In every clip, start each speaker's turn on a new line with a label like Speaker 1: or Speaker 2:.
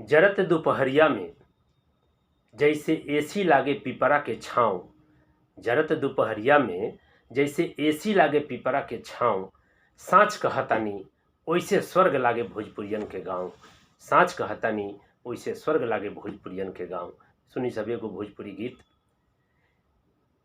Speaker 1: जरत दुपहरिया में जैसे एसी लागे पिपरा के छाँव। जरत दुपहरिया में जैसे एसी लागे पिपरा के छाँव। साँच कहतानी ओइसे स्वर्ग लागे भोजपुरियन के गाँव। साँच कहतानी ओइसे स्वर्ग लागे भोजपुरियन के गाँव। सुनी सब एगो भोजपुरी गीत।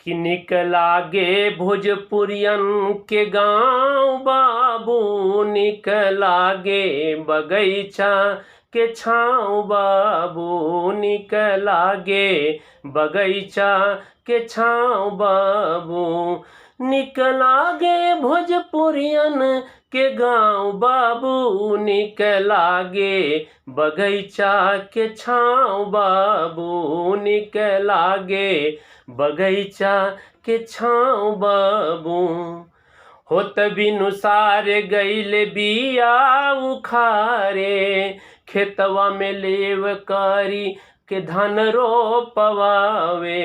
Speaker 1: कि निक लागे भोजपुरियन के गाँव बाबू, निक लागे बगैचा के छाँव बाबू, निक लागे बगैचा के छाँव बाबू, निक लागे भोजपुरियन के गाँव बाबू, निक लागे बगैचा के छाँव बाबू, निक लागे बगैचा के छाँव बाबू। होत बिनुसार गइल बिया उखारे, खेतवा में लेव करी के धान रोपवावे।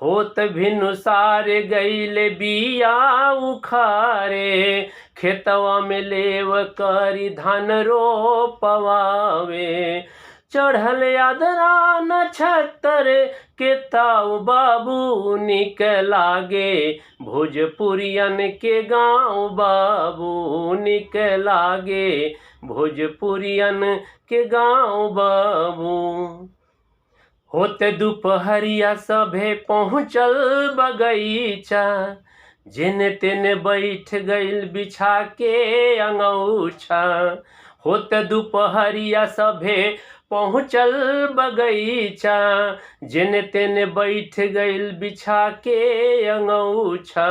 Speaker 1: होत भिनुसार गइल बिया उखारे, खेतवा में लेव करी धान रोपवावे। चढ़ल यादरा नक्षत्र के ताऊ बाबू, निक लागे भोजपुरियन के गाँव बाबू, निक लागे भोजपुरियन के गाँव बाबू। होते दुपहरिया सभे पहुँचल बगैचा, जेने तेने बैठ गइल बिछा के अंगौछा। होते दुपहरिया सभे पहुँचल बगैचा, जेने तेने बैठ गइल बिछा के अंगौछा।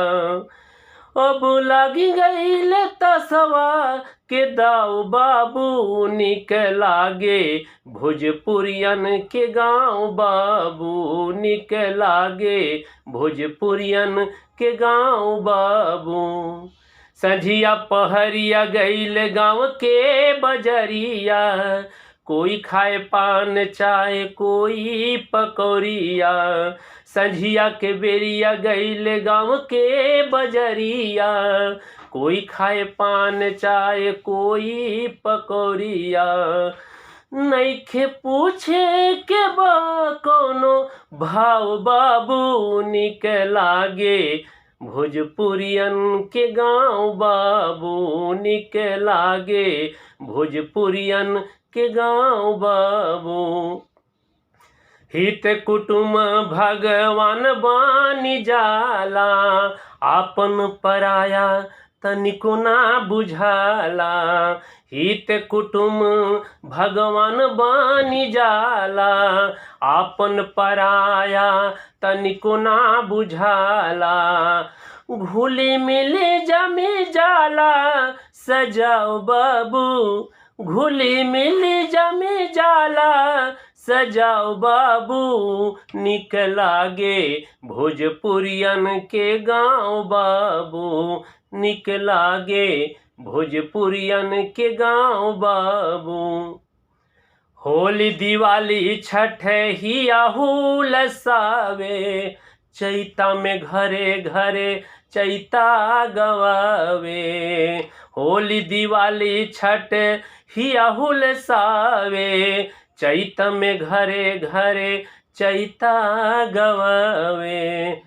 Speaker 1: अब लागी गइल तसवा के दाऊ बाबू, निक लागे भोजपुरियन के गाँव बाबू, निक लागे भोजपुरियन के गाँव बाबू। संझिया पहरिया गइल गाँव के बजरिया, कोई खाए पान चाय कोई पकौड़िया। संझिया के बेरिया गइल गाँव के बजरिया, कोई खाए पान चाय कोई पकौड़िया। नइखे पूछे के बा कोनो भाव बाबू, निक लागे भोजपुरियन के गाँव बाबू, निक लागे भोजपुरियन के गाँव बाबू। हित कुटुम भगवान बानी जाला, आपन पराया तनिको ना बुझाला। हित कुटुम भगवान बानी जाला, आपन पराया तनिको ना बुझाला। घुली मिली जमी जाला सजाओ बाबू, घुली मिली जमी जाला सजाओ बाबू, निक लागे भोजपुरियन के गाँव बाबू, निक लागे भोजपुरियन के गाँव बाबू। होली दिवाली छठ हिया हुलसावे, चैता में घरे घरे चैता गवावे। होली दिवाली छठ हिया हुलसावे, चैत में घरे घरे चैता गवावे।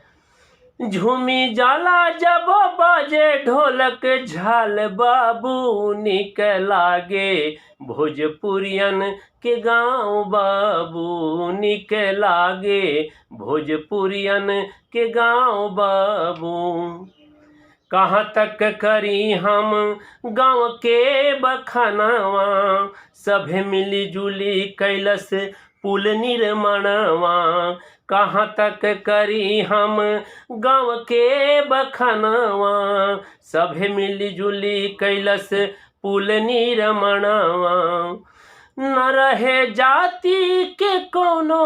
Speaker 1: झूमी जाला जब बाजे ढोलक झाल बाबू, निक लागे भोजपुरियन के गाँव बाबू, निक लागे भोजपुरियन के गाँव बाबू। कहाँ तक करी हम गाँव के बखानवा, सभे मिली जुली कैलस पुल निर्माणवा। कहाँ तक करी हम गाँव के बखानवा, सभे मिली जुली कैलस पुल निर्माणवा। न रहे जाति के कोनो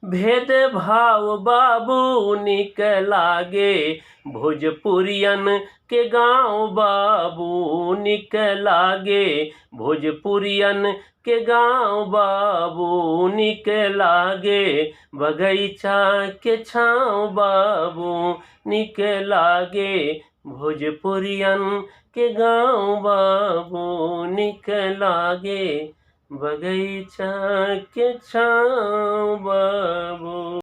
Speaker 1: भेद भाव बाबू, निक लागे भोजपुरियन के गाँव बाबू, निक लागे भोजपुरियन के गाँव बाबू, निक लागे बगैचा के छाँव बाबू, निक लागे भोजपुरियन के गाँव बाबू, निक लागे बगीचा के छाँव